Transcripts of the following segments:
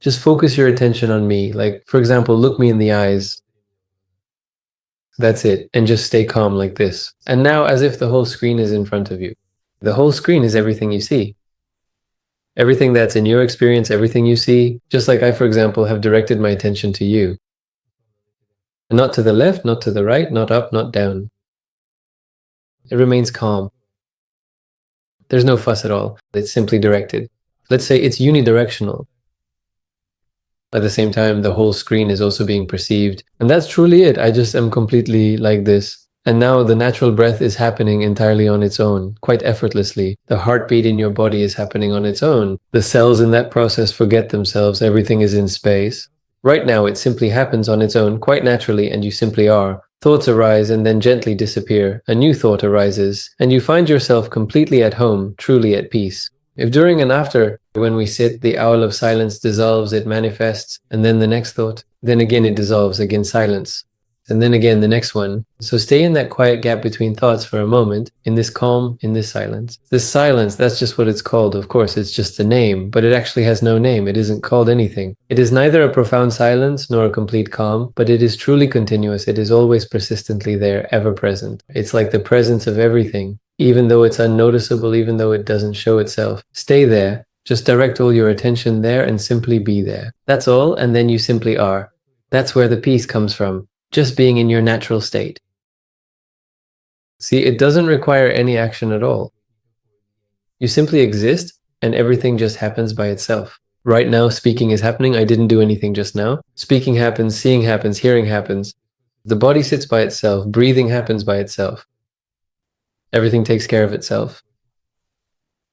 Just focus your attention on me. Like, for example, look me in the eyes. That's it. And just stay calm like this. And now, as if the whole screen is in front of you. The whole screen is everything you see. Everything that's in your experience, everything you see, just like I, for example, have directed my attention to you. Not to the left, not to the right, not up, not down. It remains calm. There's no fuss at all. It's simply directed. Let's say it's unidirectional. At the same time, the whole screen is also being perceived. And that's truly it. I just am completely like this. And now the natural breath is happening entirely on its own, quite effortlessly. The heartbeat in your body is happening on its own. The cells in that process forget themselves. Everything is in space. Right now, it simply happens on its own, quite naturally, and you simply are. Thoughts arise and then gently disappear. A new thought arises, and you find yourself completely at home, truly at peace. If during and after, when we sit, the owl of silence dissolves, it manifests, and then the next thought, then again it dissolves, again silence, and then again the next one. So stay in that quiet gap between thoughts for a moment, in this calm, in this silence. This silence, that's just what it's called. Of course, it's just a name, but it actually has no name. It isn't called anything. It is neither a profound silence nor a complete calm, but it is truly continuous. It is always persistently there, ever present. It's like the presence of everything. Even though it's unnoticeable, even though it doesn't show itself. Stay there, just direct all your attention there and simply be there. That's all, and then you simply are. That's where the peace comes from, just being in your natural state. See, it doesn't require any action at all. You simply exist, and everything just happens by itself. Right now, speaking is happening. I didn't do anything just now. Speaking happens, seeing happens, hearing happens. The body sits by itself, breathing happens by itself. Everything takes care of itself.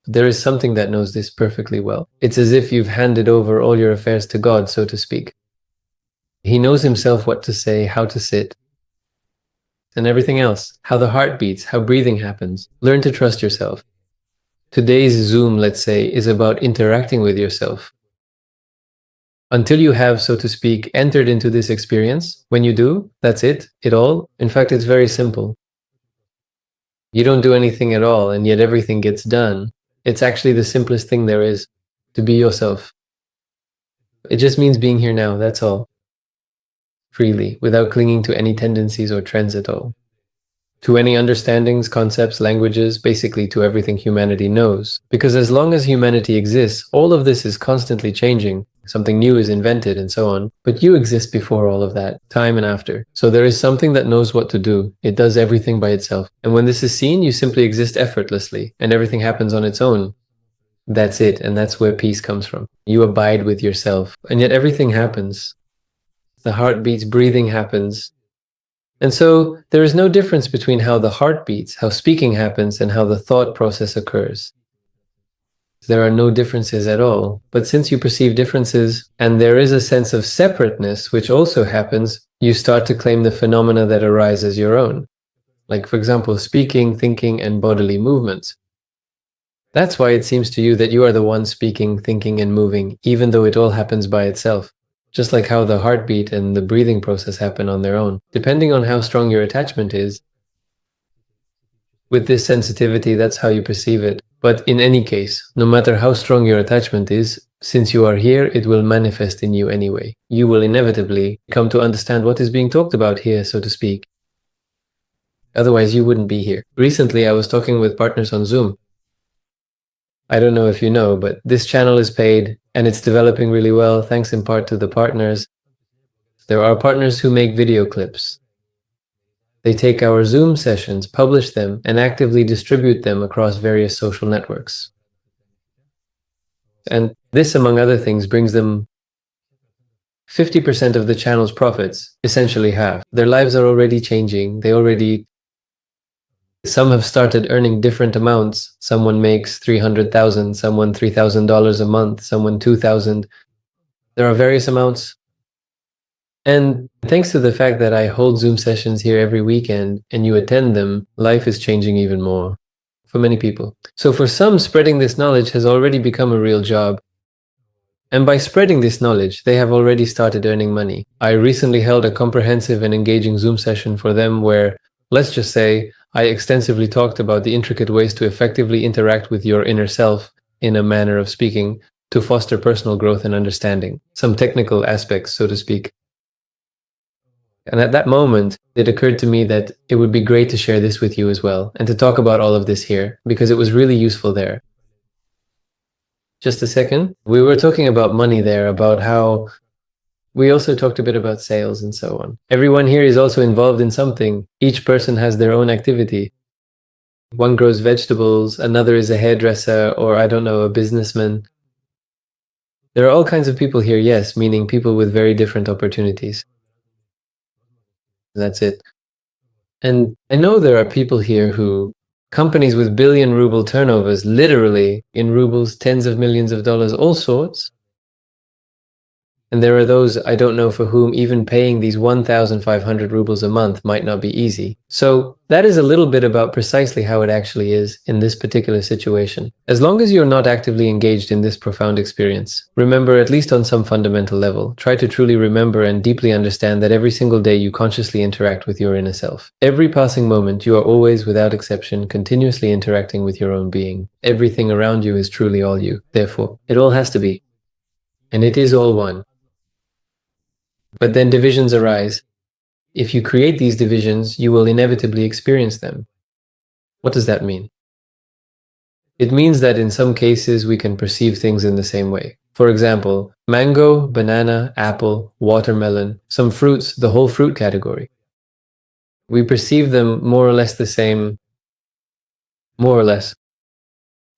There is something that knows this perfectly well. It's as if you've handed over all your affairs to God, so to speak. He knows himself what to say, how to sit, and everything else, how the heart beats, how breathing happens. Learn to trust yourself. Today's Zoom, let's say, is about interacting with yourself. Until you have, so to speak, entered into this experience, when you do, that's it all. In fact, it's very simple. You don't do anything at all, and yet everything gets done. It's actually the simplest thing there is, to be yourself. It just means being here now, that's all. Freely, without clinging to any tendencies or trends at all. To any understandings, concepts, languages, basically to everything humanity knows. Because as long as humanity exists, all of this is constantly changing. Something new is invented and so on. But you exist before all of that, time and after. So there is something that knows what to do. It does everything by itself. And when this is seen, you simply exist effortlessly, and everything happens on its own. That's it, and that's where peace comes from. You abide with yourself, and yet everything happens. The heart beats, breathing happens. And so there is no difference between how the heart beats, how speaking happens, and how the thought process occurs. There are no differences at all. But since you perceive differences, and there is a sense of separateness, which also happens, you start to claim the phenomena that arise as your own. Like, for example, speaking, thinking, and bodily movements. That's why it seems to you that you are the one speaking, thinking, and moving, even though it all happens by itself. Just like how the heartbeat and the breathing process happen on their own. Depending on how strong your attachment is, with this sensitivity, that's how you perceive it. But in any case, no matter how strong your attachment is, since you are here, it will manifest in you anyway. You will inevitably come to understand what is being talked about here, so to speak. Otherwise, you wouldn't be here. Recently, I was talking with partners on Zoom. I don't know if you know, but this channel is paid and it's developing really well, thanks in part to the partners. There are partners who make video clips. They take our Zoom sessions, publish them, and actively distribute them across various social networks. And this, among other things, brings them 50% of the channel's profits, essentially half. Their lives are already changing. Some have started earning different amounts. Someone makes $300,000, someone $3,000 a month, someone $2,000. There are various amounts. And thanks to the fact that I hold Zoom sessions here every weekend and you attend them, life is changing even more for many people. So for some, spreading this knowledge has already become a real job. And by spreading this knowledge, they have already started earning money. I recently held a comprehensive and engaging Zoom session for them where, let's just say, I extensively talked about the intricate ways to effectively interact with your inner self in a manner of speaking, to foster personal growth and understanding, some technical aspects, so to speak. And at that moment, it occurred to me that it would be great to share this with you as well, and to talk about all of this here, because it was really useful there. Just a second. We were talking about money there, about how we also talked a bit about sales and so on. Everyone here is also involved in something. Each person has their own activity. One grows vegetables, another is a hairdresser, or I don't know, a businessman. There are all kinds of people here, yes, meaning people with very different opportunities. That's it. And I know there are people here who, companies with billion ruble turnovers, literally in rubles, tens of millions of dollars, all sorts. And there are those I don't know for whom even paying these 1,500 rubles a month might not be easy. So that is a little bit about precisely how it actually is in this particular situation. As long as you're not actively engaged in this profound experience, remember, at least on some fundamental level, try to truly remember and deeply understand that every single day you consciously interact with your inner self. Every passing moment, you are always, without exception, continuously interacting with your own being. Everything around you is truly all you. Therefore, it all has to be. And it is all one. But then divisions arise. If you create these divisions, you will inevitably experience them. What does that mean? It means that in some cases we can perceive things in the same way. For example, mango, banana, apple, watermelon, some fruits, the whole fruit category. We perceive them more or less the same, more or less.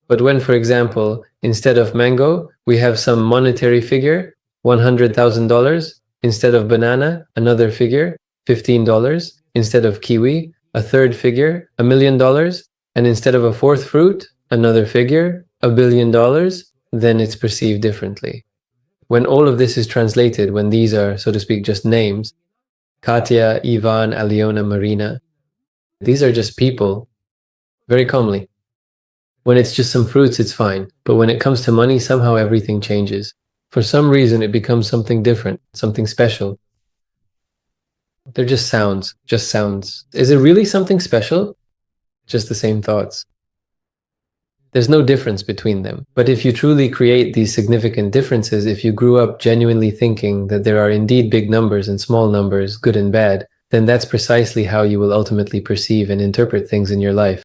But when, for example, instead of mango, we have some monetary figure, $100,000, instead of banana, another figure, $15. Instead of kiwi, a third figure, $1 million. And instead of a fourth fruit, another figure, $1 billion, then it's perceived differently. When all of this is translated, when these are, so to speak, just names, Katya, Ivan, Aliona, Marina, these are just people, very calmly. When it's just some fruits, it's fine. But when it comes to money, somehow everything changes. For some reason, it becomes something different, something special. They're just sounds, just sounds. Is it really something special? Just the same thoughts. There's no difference between them. But if you truly create these significant differences, if you grew up genuinely thinking that there are indeed big numbers and small numbers, good and bad, then that's precisely how you will ultimately perceive and interpret things in your life.